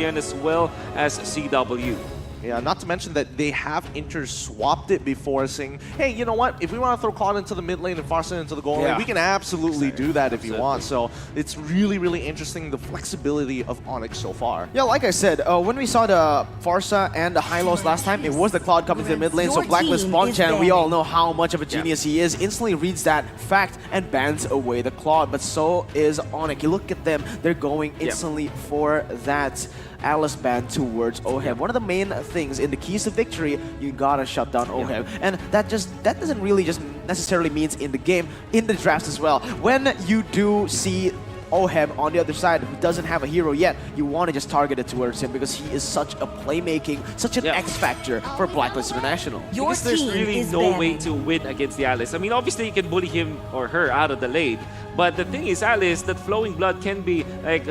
as well as CW. Yeah, not to mention that they have inter-swapped it before, saying, hey, you know what? If we want to throw Cloud into the mid lane and Farsa into the goal lane, we can absolutely do that if you want. So it's really, really interesting, the flexibility of Onic so far. Yeah, like I said, when we saw the Farsa and the Hylos last time, it was the Cloud coming to the mid lane. So Blacklist Bonchan, we all know how much of a genius he is, instantly reads that fact and bans away the Cloud. But so is Onic. You look at them, they're going instantly for that Alice ban towards Oheb. One of the main things in the keys to victory, you gotta shut down Oheb. And that doesn't really just necessarily means in the game, in the drafts as well. When you do see Oheb on the other side who doesn't have a hero yet, you want to just target it towards him because he is such a playmaking, such an X factor for Blacklist International. Because there's really no way to win against the Alice. I mean, obviously you can bully him or her out of the lane, but the thing is, Alice, that flowing blood can be like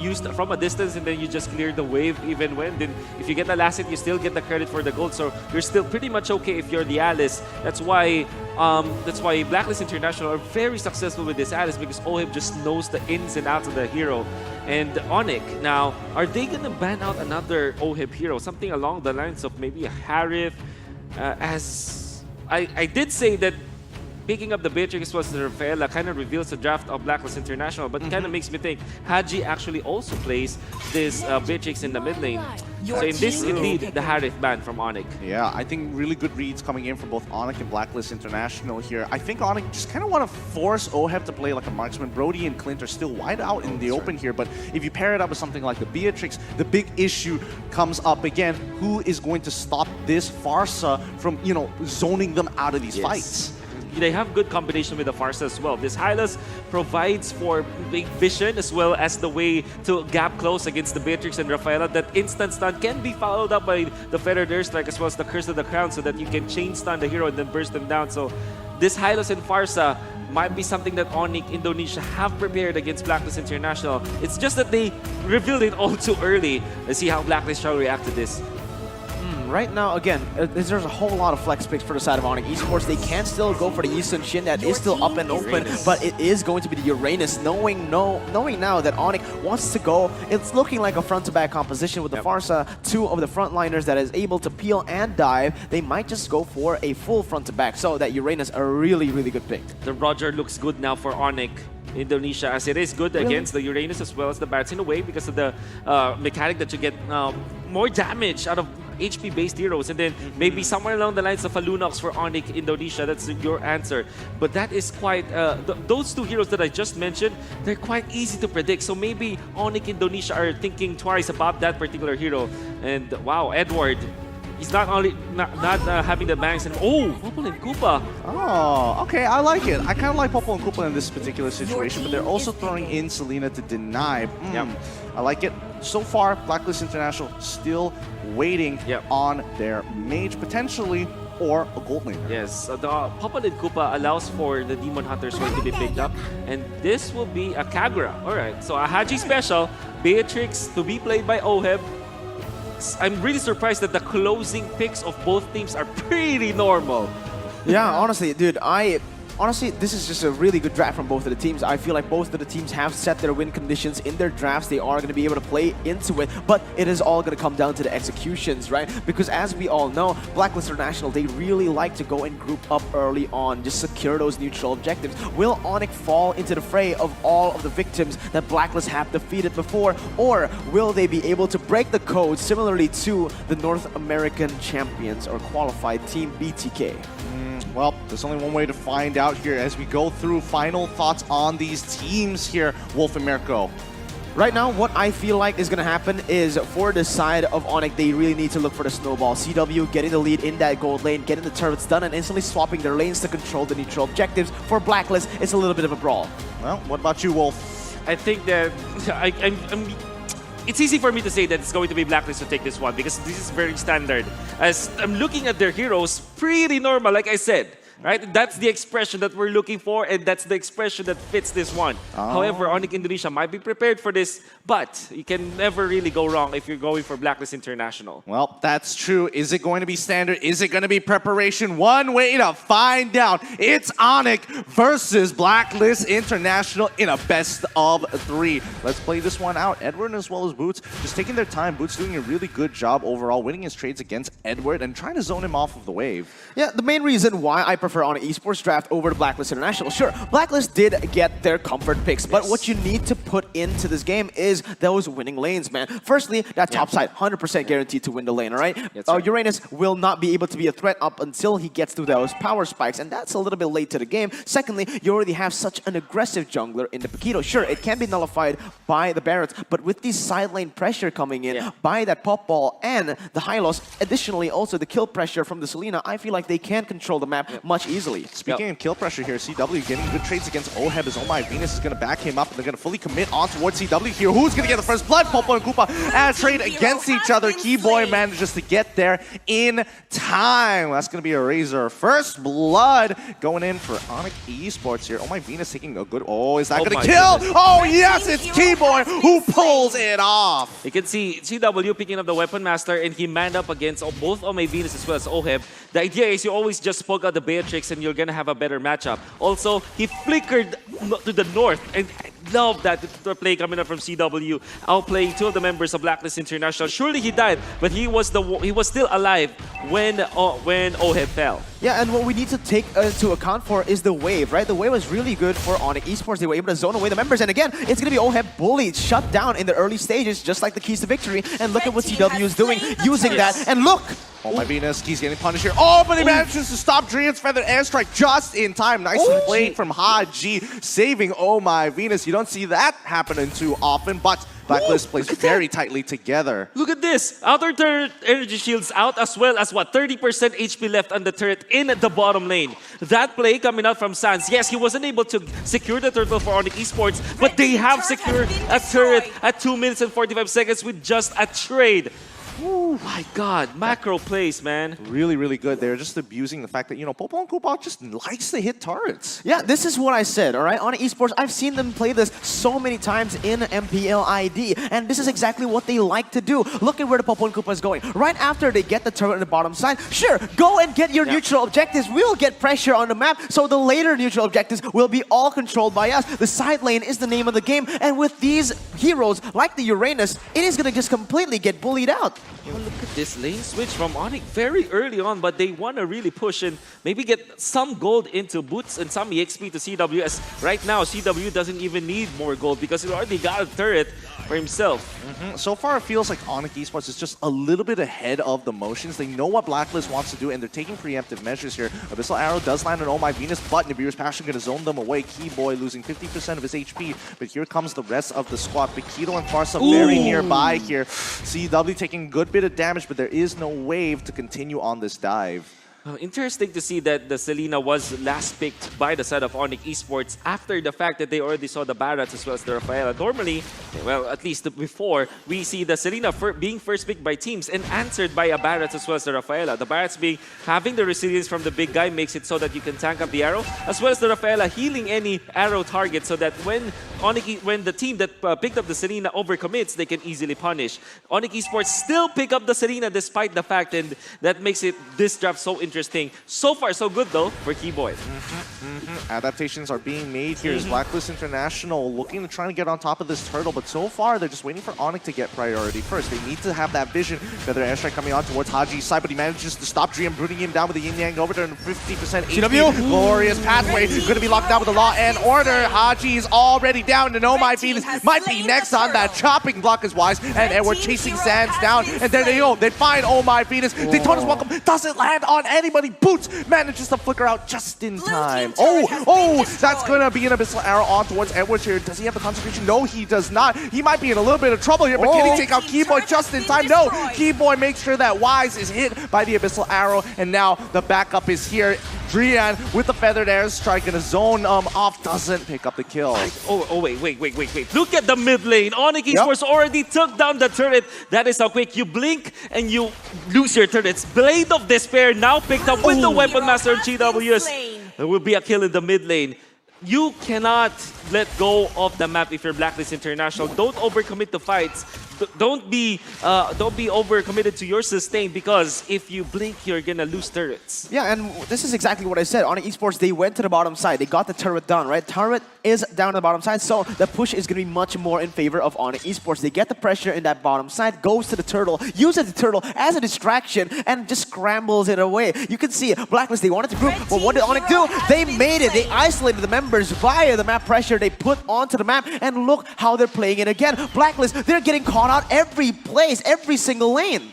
used from a distance, and then you just clear the wave even when. Then if you get the last hit, you still get the credit for the gold. So you're still pretty much okay if you're the Alice. That's why Blacklist International are very successful with this Alice, because Oheb just knows the ins and outs of the hero. And Onic, now, are they gonna ban out another Oheb hero? Something along the lines of maybe a Harith, as I did say that picking up the Beatrix was the Rafaela kind of reveals the draft of Blacklist International, but kind of makes me think Haji actually also plays this Beatrix in the mid lane. So in this, indeed, the Harith ban from Onic. Yeah, I think really good reads coming in from both Onic and Blacklist International here. I think Onic just kind of want to force Oheb to play like a marksman. Brody and Clint are still wide out in the open here, but if you pair it up with something like the Beatrix, the big issue comes up again. Who is going to stop this Farsa from, zoning them out of these fights? They have good combination with the Farsa as well. This Hylas provides for big vision as well as the way to gap close against the Beatrix and Rafaela. That instant stun can be followed up by the Feathered Airstrike as well as the Curse of the Crown, so that you can chain stun the hero and then burst them down. So this Hylas and Farsa might be something that Onic Indonesia have prepared against Blacklist International. It's just that they revealed it all too early. Let's see how Blacklist shall react to this. Right now, again, there's a whole lot of flex picks for the side of Onic Esports. They can still go for the Yisun Shin that is still up and open, but it is going to be the Uranus. Knowing now that Onic wants to go, it's looking like a front-to-back composition with the Farsa, two of the frontliners that is able to peel and dive. They might just go for a full front-to-back, so that Uranus a really, really good pick. The Roger looks good now for Onic Indonesia, as it is good against the Uranus as well as the Bats in a way, because of the mechanic that you get more damage out of HP-based heroes, and then maybe somewhere along the lines of a Lunox for Onic Indonesia. That's your answer. But that is quite... those two heroes that I just mentioned, they're quite easy to predict. So maybe Onic Indonesia are thinking twice about that particular hero. And wow, Edward, he's not only not having the bangs and Popol and Koopa. Oh, okay, I like it. I kind of like Popol and Koopa in this particular situation, but they're also throwing in Selena to deny. I like it. So far, Blacklist International still waiting on their mage potentially, or a gold laner. Yes, the Popol and Koopa allows for the Demon Hunter Sword to be picked up, and this will be a Kagura. Alright, so a Haji special, Beatrix to be played by Oheb. I'm really surprised that the closing picks of both teams are pretty normal. Yeah, honestly, dude, honestly, this is just a really good draft from both of the teams. I feel like both of the teams have set their win conditions in their drafts. They are going to be able to play into it, but it is all going to come down to the executions, right? Because as we all know, Blacklist International, they really like to go and group up early on, just secure those neutral objectives. Will Onic fall into the fray of all of the victims that Blacklist have defeated before, or will they be able to break the code similarly to the North American champions or qualified team BTK? Well, there's only one way to find out here as we go through final thoughts on these teams here, Wolf and Mirko. Right now, what I feel like is going to happen is for the side of Onic, they really need to look for the snowball. CW getting the lead in that gold lane, getting the turrets done, and instantly swapping their lanes to control the neutral objectives. For Blacklist, it's a little bit of a brawl. Well, what about you, Wolf? I think that it's easy for me to say that it's going to be Blacklist to take this one, because this is very standard. As I'm looking at their heroes, pretty normal, like I said. right? That's the expression that we're looking for, and that's the expression that fits this one. However, Onic Indonesia might be prepared for this, but you can never really go wrong if you're going for Blacklist International. Well, that's true. Is it going to be standard? Is it going to be preparation? One way to find out. It's Onic versus Blacklist International in a best of 3. Let's play this one out. Edward as well as Boots just taking their time. Boots doing a really good job overall, winning his trades against Edward and trying to zone him off of the wave. Yeah, the main reason why I prefer Onic Esports draft over the Blacklist International. Sure, Blacklist did get their comfort picks, but what you need to put into this game is those winning lanes, man. Firstly, that top side, 100% guaranteed to win the lane, all right? Uranus will not be able to be a threat up until he gets to those power spikes, and that's a little bit late to the game. Secondly, you already have such an aggressive jungler in the Paquito. Sure, it can be nullified by the Barrett, but with the side lane pressure coming in by that pop ball and the high loss, additionally also the kill pressure from the Selena, I feel like they can control the map much easily. Speaking of kill pressure here, CW getting good trades against Oheb as Oh My Venus is going to back him up, and they're going to fully commit on towards CW here. Who's going to get the first blood? Popo and Koopa and trade against each other. Keyboy manages to get there in time. That's going to be a Razor. First blood going in for Onic Esports here. Oh My Venus taking a good... Oh, is that going to kill? Goodness. Oh, yes, it's Keyboy who pulls it off. You can see CW picking up the Weapon Master, and he manned up against both Oh My Venus as well as Oheb. The idea is you always just poke out the Beatrix and you're going to have a better matchup. Also, he flickered to the north, and I love that play coming up from CW, outplaying 2 of the members of Blacklist International. Surely he died, but he was still alive when Oheb fell. Yeah, and what we need to take into account for is the wave, right? The wave was really good for Onic Esports. They were able to zone away the members, and again, it's going to be Oheb bullied, shut down in the early stages, just like the keys to victory. And look at what CW is doing, using that. And look! Oh My Venus, he's getting punished here. Oh, but he manages to stop Dream's Feather Airstrike just in time. Nicely played from Haji, saving Oh My Venus. You don't see that happening too often, but Blacklist plays very tightly together. Look at this. Outer turret energy shields out, as well as 30% HP left on the turret in the bottom lane. That play coming out from Sans. Yes, he wasn't able to secure the turtle for Onic Esports, but they have secured a turret at 2 minutes and 45 seconds with just a trade. Oh my God, macro plays, man. Really, really good. They're just abusing the fact that, you know, Popo and Koopa just likes to hit turrets. Yeah, this is what I said, all right? On Esports, I've seen them play this so many times in MPL ID, and this is exactly what they like to do. Look at where the Popo and Koopa is going. Right after they get the turret on the bottom side, sure, go and get your neutral objectives. We'll get pressure on the map, so the later neutral objectives will be all controlled by us. The side lane is the name of the game, and with these heroes, like the Uranus, it is going to just completely get bullied out. Yo, look at this lane switch from Onic very early on, but they want to really push and maybe get some gold into Boots and some EXP to CW, as right now CW doesn't even need more gold because he already got a turret for himself. So far it feels like Onic Esports is just a little bit ahead of the motions. They know what Blacklist wants to do and they're taking preemptive measures here. Abyssal Arrow does land on Oh My Venus, but Nibiru's Passion going to zone them away. Keyboy losing 50% of his HP, but here comes the rest of the squad. Paquito and Farsa very nearby here. CW taking a good bit of damage, but there is no wave to continue on this dive. Interesting to see that the Selena was last picked by the side of Onic Esports after the fact that they already saw the Barats as well as the Rafaela. Normally, well, at least before, we see the Selena being first picked by teams and answered by a Barats as well as the Rafaela. The Barats having the resilience from the big guy makes it so that you can tank up the arrow, as well as the Rafaela healing any arrow target so that when the team that picked up the Selena overcommits, they can easily punish. Onic Esports still pick up the Selena despite the fact, and that makes this draft so interesting. So far, so good though for Keyboy. Adaptations are being made here as Blacklist International looking to try to get on top of this turtle, but so far they're just waiting for Onic to get priority first. They need to have that vision. Feather Airstrike coming on towards Haji's side, but he manages to stop Dream, booting him down with the Yin Yang over there and 50% HP. Glorious pathway, going to be locked down with the Law and Order. Haji is already down, and Oh My Venus might be next on that chopping block as wise, and Edward chasing Sands down, and there they go. They find Oh My Venus. Daytona's welcome doesn't land on anybody. Boots manages to flicker out just in time. Oh, that's going to be an Abyssal Arrow on towards Edward here. Does he have the concentration? No, he does not. He might be in a little bit of trouble here, but can he take out Keyboy just in time? No, Keyboy makes sure that Wise is hit by the Abyssal Arrow, and now the backup is here. Drian with the feathered airstrike and a zone off doesn't pick up the kill. Oh, wait. Look at the mid lane. Onic Esports already took down the turret. That is how quick. You blink and you lose your turrets. Blade of Despair now picked up with the Weapon Master and GWS. There will be a kill in the mid lane. You cannot let go of the map if you're Blacklist International. Don't overcommit the fights. Don't be overcommitted to your sustain, because if you blink, you're gonna lose turrets. Yeah, and this is exactly what I said. Onic Esports, they went to the bottom side. They got the turret done, right? Turret is down the bottom side, so the push is gonna be much more in favor of Onic Esports. They get the pressure in that bottom side, goes to the turtle, uses the turtle as a distraction, and just scrambles it away. You can see Blacklist, they wanted to group, but what did Onic do? They made it. They isolated the members via the map pressure they put onto the map, and look how they're playing it again. Blacklist, they're getting caught out every place, every single lane.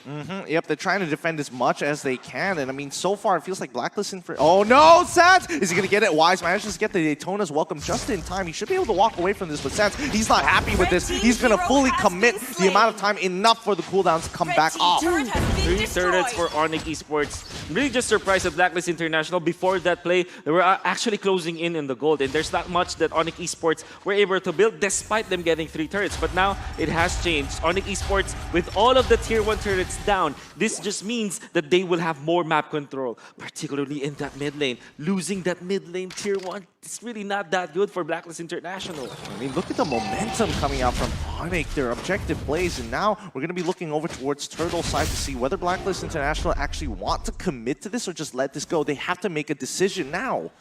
Yep, they're trying to defend as much as they can, and I mean, so far it feels like Blacklist in for. Oh no, Sans! Is he gonna get it? Wise manages to get the Daytona's welcome just in time. He should be able to walk away from this, but Sans, he's not happy with this. He's gonna fully commit the amount of time enough for the cooldowns to come back off. 3 turrets for Onic Esports. I'm really just surprised at Blacklist International. Before that play, they were actually closing in the gold, and there's not much that Onic Esports were able to build despite them getting 3 turrets. But now it has changed. Onic Esports, with all of the tier 1 turrets down, this just means that they will have more map control, particularly in that mid lane. Losing that mid lane tier 1, it's really not that good for Blacklist International. I mean, look at the momentum coming out from Onic, their objective plays, and now we're going to be looking over towards Turtle side to see whether Blacklist International actually want to commit to this or just let this go. They have to make a decision now.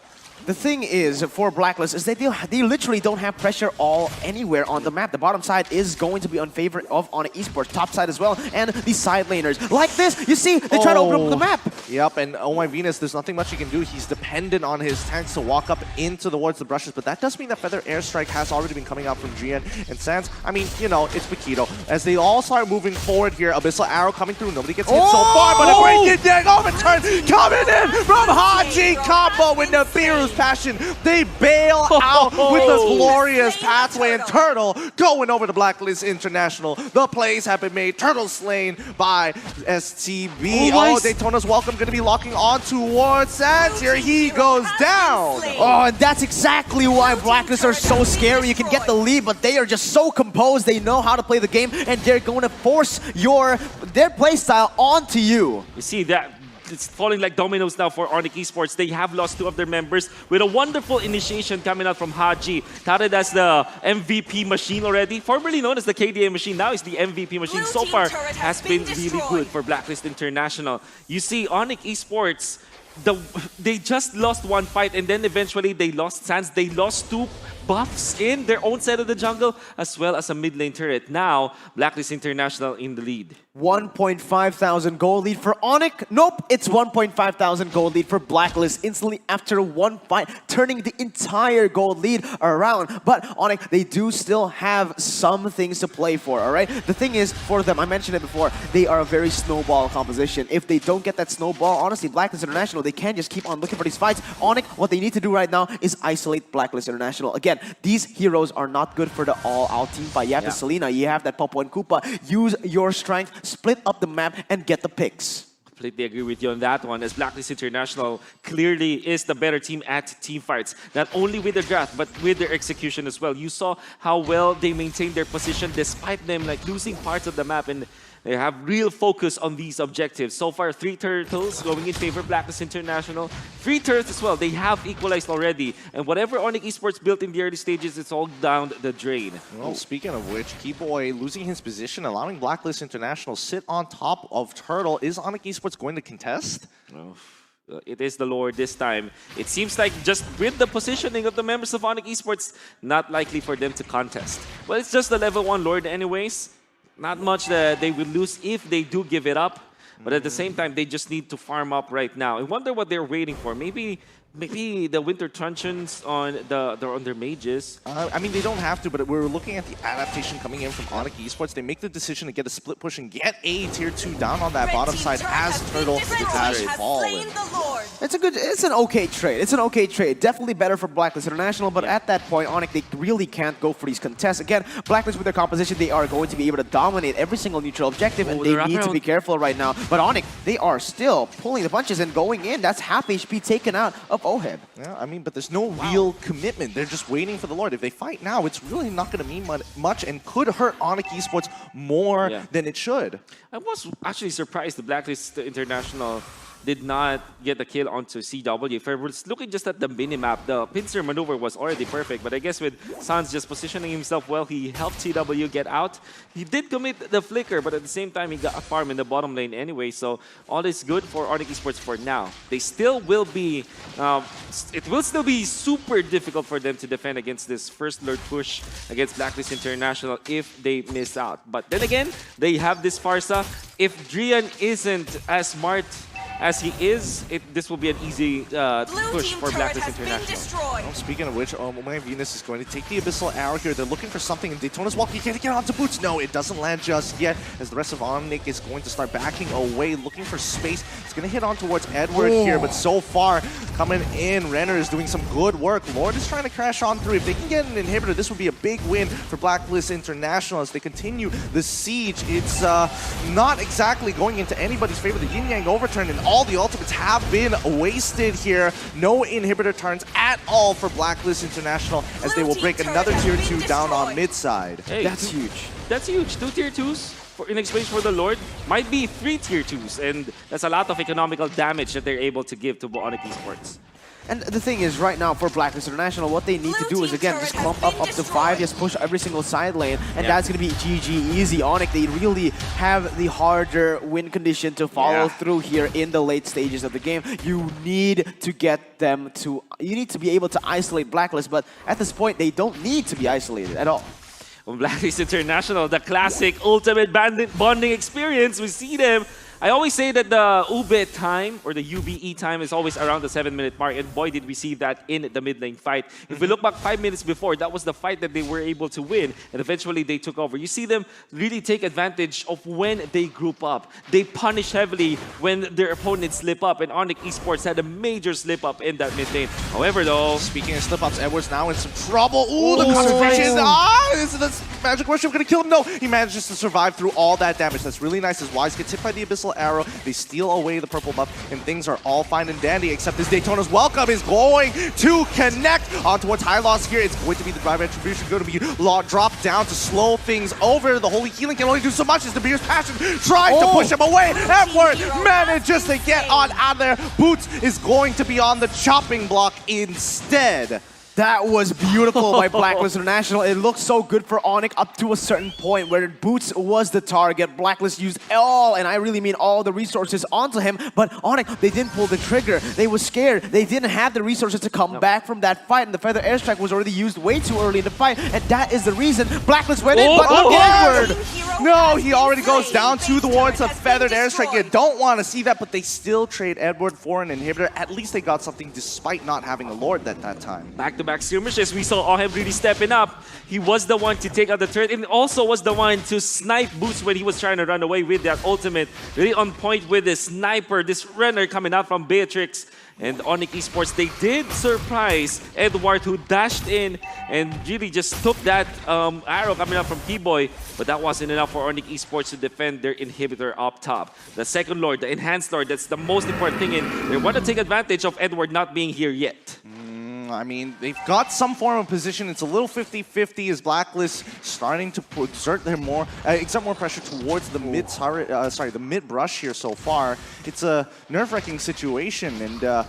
The thing is, for Blacklist, is that they literally don't have pressure anywhere on the map. The bottom side is going to be in favor of Onic Esports, top side as well, and the side laners. Like this, you see, they try to open up the map. Yep, and oh my Venus, there's nothing much he can do. He's dependent on his tanks to walk up into towards the brushes, but that does mean that Feather Airstrike has already been coming out from Gian and Sans. I mean, you know, it's Paquito. As they all start moving forward here, Abyssal Arrow coming through. Nobody gets hit so far, but a great get overturn coming in from Haji combo with Nibiru's passion. They bail out with a glorious pathway, and Turtle going over to Blacklist International. The plays have been made. Turtle slain by STB. Oh, Daytona's welcome going to be locking on towards Sans. Here he goes down. Oh, and that's exactly why Blacklist are so scary. You can get the lead, but they are just so composed. They know how to play the game, and they're going to force their playstyle onto you. You see that? It's falling like dominoes now for Onic Esports. They have lost 2 of their members with a wonderful initiation coming out from Haji. Touted as the MVP machine already. Formerly known as the KDA machine, now is the MVP machine. So far has been really good for Blacklist International. You see, Onic Esports, they just lost 1 fight, and then eventually they lost Sans. They lost 2 buffs in their own side of the jungle, as well as a mid lane turret. Now, Blacklist International in the lead. 1,500 gold lead for Onic. Nope, it's 1,500 gold lead for Blacklist instantly after 1 fight, turning the entire gold lead around. But Onic, they do still have some things to play for, all right? The thing is, for them, I mentioned it before, they are a very snowball composition. If they don't get that snowball, honestly, Blacklist International, they can't just keep on looking for these fights. Onic, what they need to do right now is isolate Blacklist International. Again, these heroes are not good for the all-out team fight. You have the Selena, you have that Popo and Koopa. Use your strength, split up the map, and get the picks. Completely agree with you on that one, as Blacklist International clearly is the better team at team fights. Not only with their draft, but with their execution as well. You saw how well they maintained their position despite them like losing parts of the map, and they have real focus on these objectives. So far, 3 turtles going in favor of Blacklist International. 3 turrets as well. They have equalized already. And whatever Onic Esports built in the early stages, it's all down the drain. Well, speaking of which, Keyboy losing his position, allowing Blacklist International sit on top of Turtle. Is Onic Esports going to contest? It is the Lord this time. It seems like just with the positioning of the members of Onic Esports, not likely for them to contest. Well, it's just the level 1 Lord anyways. Not much that they will lose if they do give it up. But at the same time, they just need to farm up right now. I wonder what they're waiting for. Maybe maybe the winter truncheons on their mages. I mean, they don't have to, but we're looking at the adaptation coming in from Onic Esports. They make the decision to get a split push and get a tier 2 down on that bottom side as Turtle has fallen. It's an okay trade. It's an okay trade. Definitely better for Blacklist International, but at that point, Onic, they really can't go for these contests. Again, Blacklist with their composition, they are going to be able to dominate every single neutral objective, and they need to be careful right now. But Onic, they are still pulling the punches and going in. That's half HP taken out of Oheb. Yeah, I mean, but there's no real commitment. They're just waiting for the Lord. If they fight now, it's really not going to mean much and could hurt Onic Esports more than it should. I was actually surprised the Blacklist International did not get the kill onto CW. If I was looking just at the minimap, the pincer maneuver was already perfect, but I guess with Sans just positioning himself well, he helped CW get out. He did commit the flicker, but at the same time, he got a farm in the bottom lane anyway, so all is good for Onic Esports for now. They still will be, it will still be super difficult for them to defend against this first Lord push against Blacklist International if they miss out. But then again, they have this Farsa. If Drian isn't as smart as he is, this will be an easy push for Blacklist International. Well, speaking of which, my Venus is going to take the Abyssal Arrow here. They're looking for something, and Daytona's walking. Can he get onto Boots? No, it doesn't land just yet, as the rest of Onic is going to start backing away, looking for space. It's going to hit on towards Edward here, but so far, coming in, Renner is doing some good work. Lord is trying to crash on through. If they can get an inhibitor, this would be a big win for Blacklist International as they continue the siege. It's not exactly going into anybody's favor. The Yin-Yang overturn and all the ultimates have been wasted here. No inhibitor turns at all for Blacklist International as they will break another tier 2 down on mid side. Hey, That's huge. That's huge. 2 tier 2s in exchange for the Lord might be 3 tier 2s, and that's a lot of economical damage that they're able to give to Onic Esports. And the thing is, right now for Blacklist International, what they need to do is, again, just clump up to 5, just push every single side lane, and that's going to be GG easy. Onic, they really have the harder win condition to follow through here in the late stages of the game. You need to get them to, you need to be able to isolate Blacklist, but at this point, they don't need to be isolated at all. Well, Blacklist International, the classic ultimate bonding experience, we see them. I always say that the UBE time or the UBE time is always around the 7-minute mark, and boy did we see that in the mid lane fight. If we look back 5 minutes before, that was the fight that they were able to win, and eventually they took over. You see them really take advantage of when they group up. They punish heavily when their opponents slip up, and Onic Esports had a major slip up in that mid lane. However though, speaking of slip ups, Edward's now in some trouble. Ooh, the concentration. Is the magic worship gonna kill him? No, he manages to survive through all that damage. That's really nice as Wise gets hit by the Abyssal Arrow. They steal away the purple buff, and things are all fine and dandy, except this Daytona's welcome is going to connect on towards High Loss here. It's going to be the drive attribution, going to be dropped down to slow things over. The Holy Healing can only do so much as the Beer's Passion tries to push him away. Edward manages to get on out of there. Boots is going to be on the chopping block instead. That was beautiful by Blacklist International. It looked so good for Onic up to a certain point where Boots was the target. Blacklist used all, and I really mean all, the resources onto him, but Onic, they didn't pull the trigger. They were scared. They didn't have the resources to come back from that fight, and the Feather Airstrike was already used way too early in the fight, and that is the reason Blacklist went in, but look at Edward! No, he already goes down to the wards of Feathered Airstrike. You don't want to see that, but they still trade Edward for an inhibitor. At least they got something despite not having a Lord at that time. Back-to-back skirmishes, we saw Oheb really stepping up. He was the one to take out the turret, and also was the one to snipe Boots when he was trying to run away with that ultimate. Really on point with the sniper, this runner coming out from Beatrix. And Onic Esports, they did surprise Edward, who dashed in and really just took that arrow coming out from T-Boy. But that wasn't enough for Onic Esports to defend their inhibitor up top. The second Lord, the Enhanced Lord, that's the most important thing. And they want to take advantage of Edward not being here yet. I mean, they've got some form of position. It's a little 50-50 as Blacklist starting to exert more pressure towards the mid turret, the mid brush here so far. It's a nerve-wracking situation, and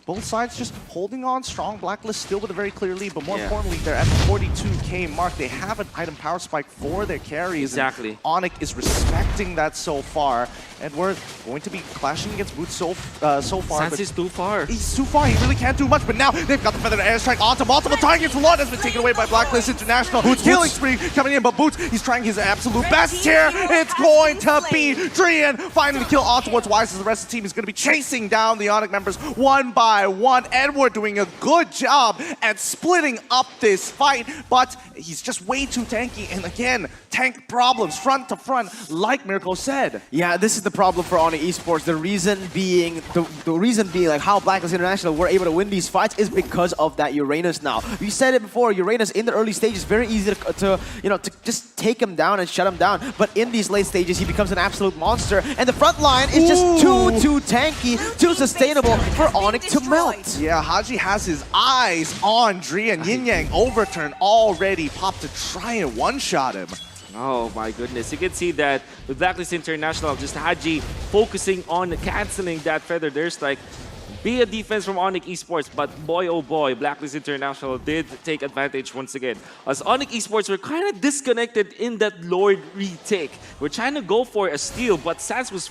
both sides just holding on strong. Blacklist still with a very clear lead, but more importantly, they're at the 42k mark. They have an item power spike for their carries. Exactly. Onic is respecting that so far. Edward going to be clashing against Boots so far. Sans is too far. He's too far. He really can't do much. But now they've got the Feathered Airstrike onto multiple targets. Lord has been taken away by Blacklist International. Killing spree coming in, but Boots, he's trying his absolute best here. It's going to be Drian finding the kill on towards Wise as the rest of the team is going to be chasing down the Onic members one by by one. Edward doing a good job at splitting up this fight, but he's just way too tanky. And again, tank problems front to front, like Mirko said. Yeah, this is the problem for Onic Esports. The reason being like how Blacklist International were able to win these fights is because of that Uranus now. We said it before, Uranus in the early stages, very easy to just take him down and shut him down. But in these late stages, he becomes an absolute monster. And the front line is just too tanky, too sustainable for Onic to melt. Yeah, Haji has his eyes on Drian. Yin Yang overturn already popped to try and one-shot him. Oh my goodness, you can see that with Blacklist International, just Haji focusing on canceling that Feathered Airstrike. Be a defense from Onic Esports, but boy oh boy, Blacklist International did take advantage once again. As Onic Esports were kind of disconnected in that Lord retake. We're trying to go for a steal, but Sans was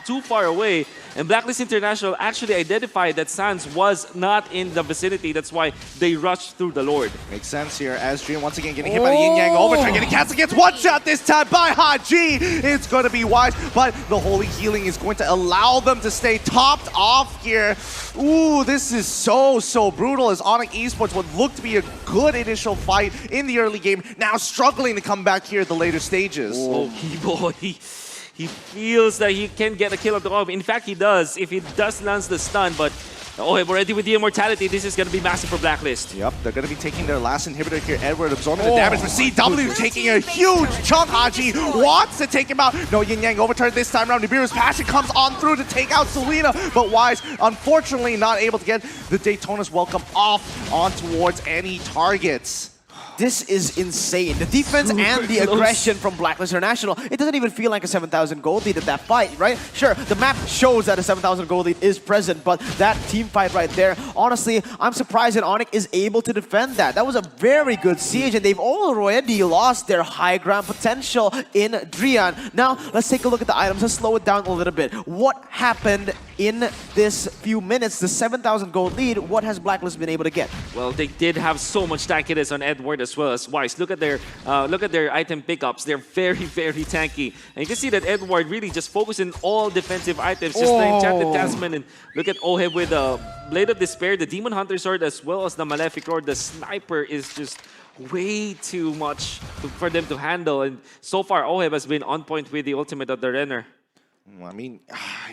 too far away, and Blacklist International actually identified that Sans was not in the vicinity. That's why they rushed through the Lord. Makes sense here as Dream once again getting hit by the Yin Yang overturn, getting canceled, gets one shot this time by Haji. It's going to be wise, but the Holy Healing is going to allow them to stay topped off here. Ooh, this is so brutal as Onic Esports would look to be a good initial fight in the early game, now struggling to come back here at the later stages. Oh, boy. He feels that he can get a kill on the Orb. In fact, he does if he does lands the stun, but OHEB already with the immortality. This is going to be massive for Blacklist. Yep, they're going to be taking their last inhibitor here. Edward absorbing the damage, but CW taking a huge chunk. Haji wants to take him out. No Yin Yang overturn this time around. Nibiru's passion comes on through to take out Selena, but Wise unfortunately not able to get the Daytona's welcome off on towards any targets. This is insane. The defense and the aggression from Blacklist International, it doesn't even feel like a 7,000 gold lead at that fight, right? Sure, the map shows that a 7,000 gold lead is present, but that team fight right there, honestly, I'm surprised that Onic is able to defend that. That was a very good siege, and they've already lost their high ground potential in Drian. Now, let's take a look at the items. Let's slow it down a little bit. What happened in this few minutes? The 7,000 gold lead, what has Blacklist been able to get? Well, they did have so much tankiness on Edward as well as Wise. Look at their item pickups. They're very tanky. And you can see that Edward really just focusing all defensive items, just the Enchanted Talisman. And look at OHEB with the Blade of Despair, the Demon Hunter Sword, as well as the Malefic Lord. The Sniper is just way too much for them to handle. And so far, OHEB has been on point with the ultimate of the Renner. I mean,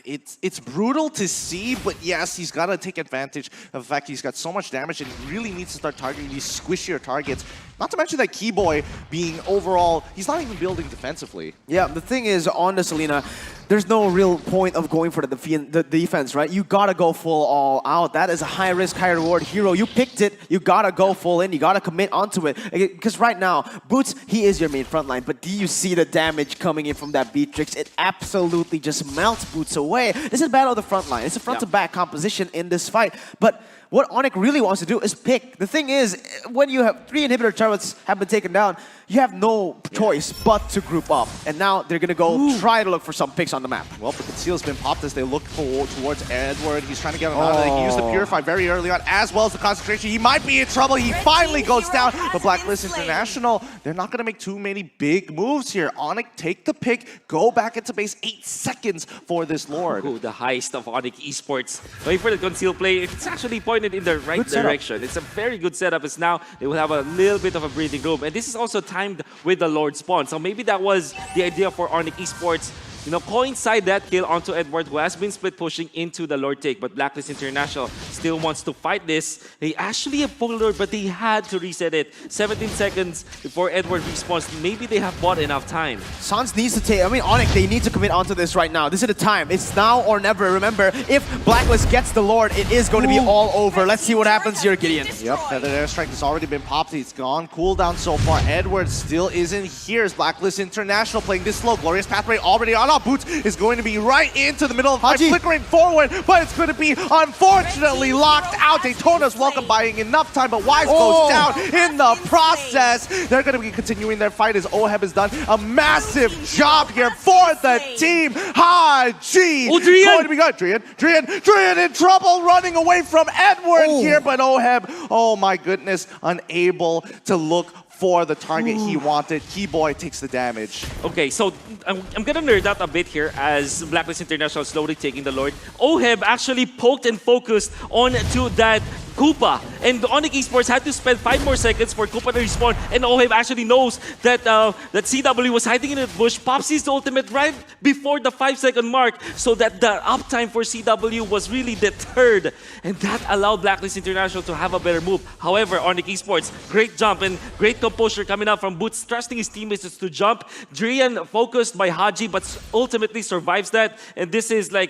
it's brutal to see, but yes, he's got to take advantage of the fact he's got so much damage and he really needs to start targeting these squishier targets. Not to mention that Keyboy being overall, he's not even building defensively. Yeah, the thing is, on the Selena, there's no real point of going for the defense, right? You gotta go full all out. That is a high risk, high reward hero. You picked it, you gotta go full in, you gotta commit onto it. Because right now, Boots, he is your main frontline, but do you see the damage coming in from that Beatrix? It absolutely just melts Boots away. This is battle of the frontline. It's a front-to-back composition in this fight, but what Onic really wants to do is pick. The thing is, when you have 3 inhibitor turrets have been taken down, you have no choice but to group up. And now they're going to go try to look for some picks on the map. Well, the conceal's been popped as they look towards Edward. He's trying to get him out of there. He used the Purify very early on, as well as the Concentration. He might be in trouble. He finally goes down. But Blacklist International, they're not going to make too many big moves here. Onic, take the pick. Go back into base. 8 seconds for this Lord. Ooh, the heist of Onic Esports. Wait for the conceal play. It's actually pointed in the right direction. It's a very good setup. It's now they will have a little bit of a breathing room. And this is also timed with the Lord spawn. So maybe that was the idea for Onic Esports. You know, coincide that kill onto Edward, who has been split pushing into the Lord take. But Blacklist International still wants to fight this. They actually have pulled Lord, but they had to reset it. 17 seconds before Edward respawns. Maybe they have bought enough time. Sans needs to take, Onic, they need to commit onto this right now. This is the time. It's now or never. Remember, if Blacklist gets the Lord, it is going to be all over. Let's see what happens here, Gideon. Yep, Feathered Airstrike has already been popped. It's gone cooldown so far. Edward still isn't here. As Blacklist International playing this slow. Glorious Pathway already on. Boots is going to be right into the middle of fight, flickering forward, but it's going to be unfortunately locked out. Daytona's welcome buying enough time, but Wise goes down in the process. They're going to be continuing their fight as OHEB has done a massive job here for the team. Haji going to be good. Drian in trouble, running away from Edward here, but OHEB, oh my goodness, unable to look for the target he wanted. Keyboy takes the damage. Okay, so I'm gonna nerd out a bit here as Blacklist International slowly taking the Lord. Oheb actually poked and focused on to that Koopa, and the Onic Esports had to spend 5 more seconds for Koopa to respawn, and Oheb actually knows that that CW was hiding in the bush, pops his ultimate right before the 5-second mark, so that the uptime for CW was really deterred, and that allowed Blacklist International to have a better move. However, Onic Esports, great jump and great composure coming out from Boots, trusting his teammates to jump. Drian focused by Haji, but ultimately survives that, and this is like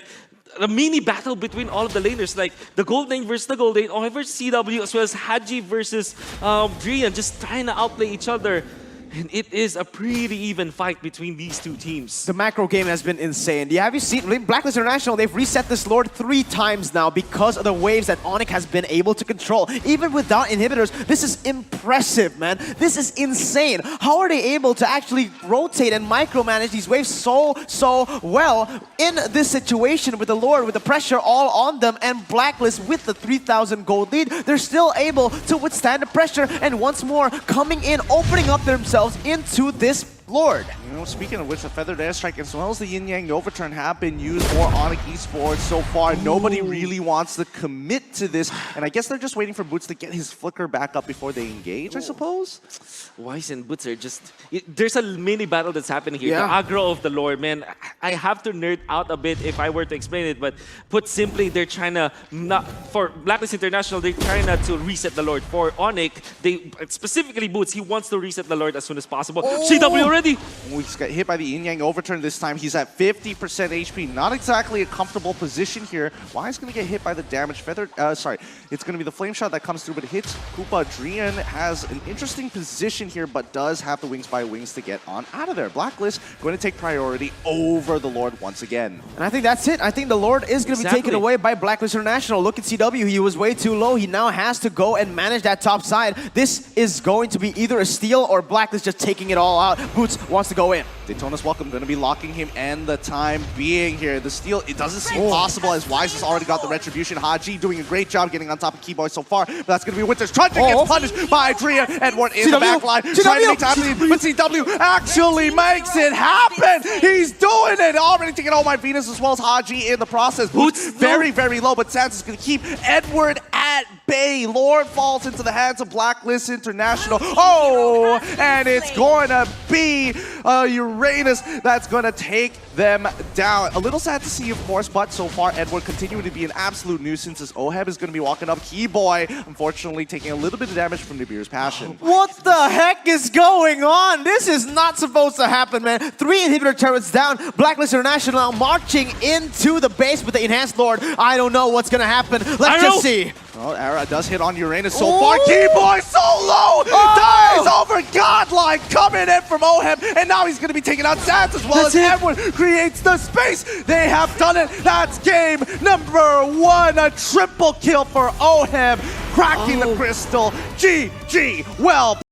a mini battle between all of the laners, like the Gold Lane versus the Gold Lane, or versus CW, as well as Haji versus Drian, just trying to outplay each other. And it is a pretty even fight between these two teams. The macro game has been insane. Yeah, have you seen Blacklist International? They've reset this Lord 3 times now because of the waves that Onic has been able to control. Even without inhibitors, this is impressive, man. This is insane. How are they able to actually rotate and micromanage these waves so well in this situation with the Lord, with the pressure all on them, and Blacklist with the 3,000 gold lead? They're still able to withstand the pressure, and once more coming in, opening up themselves into this Lord. You know, speaking of which, the Feathered Airstrike as well as the Yin Yang Overturn have been used for Onic Esports so far. Nobody really wants to commit to this, and I guess they're just waiting for Boots to get his flicker back up before they engage, I suppose? Wise and Boots are just... there's a mini battle that's happening here. Yeah. The aggro of the Lord, man. I have to nerd out a bit if I were to explain it, but put simply, they're trying to... for Blacklist International, they're trying to reset the Lord. For Onic, they specifically Boots, he wants to reset the Lord as soon as possible. CW already! Oh, he's got hit by the Yin Yang Overturn this time. He's at 50% HP. Not exactly a comfortable position here. Wise going to get hit by the damage. Feathered... sorry. It's going to be the Flame Shot that comes through, but hits Koopa. Drian has an interesting position here, but does have the Wings by Wings to get on out of there. Blacklist going to take priority over the Lord once again. And I think that's it. I think the Lord is going to be taken away by Blacklist International. Look at CW. He was way too low. He now has to go and manage that top side. This is going to be either a steal or Blacklist just taking it all out. Boots wants to go in. Daytona's Welcome going to be locking him and the time being here. The steal, it doesn't seem possible as Wise has already got the Retribution. Haji doing a great job getting on top of Keyboy so far, but that's going to be Winter's Truncheon gets punished by Drian. Edward in the back line, trying to make time lead, but CW actually makes it happen. He's doing it. Already taking all my Venus as well as Haji in the process. Boots very, very low, but Sans is going to keep Edward at bay. Lord falls into the hands of Blacklist International. Oh, and it's going to be Uranus that's going to take them down. A little sad to see, of course, but so far Edward continuing to be an absolute nuisance as Oheb is going to be walking up. Keyboy, unfortunately, taking a little bit of damage from Nibir's Passion. What the heck is going on? This is not supposed to happen, man. 3 inhibitor turrets down. Blacklist International now marching into the base with the Enhanced Lord. I don't know what's going to happen. Let's just see. Well, Ara does hit on Uranus so far. Keyboy so low! Dies over Godlike coming in from Oheb, and now he's going to be taking out Sans as well as Edward creates the space. They have done it. That's game number 1. A triple kill for Oheb, cracking the crystal. GG. Well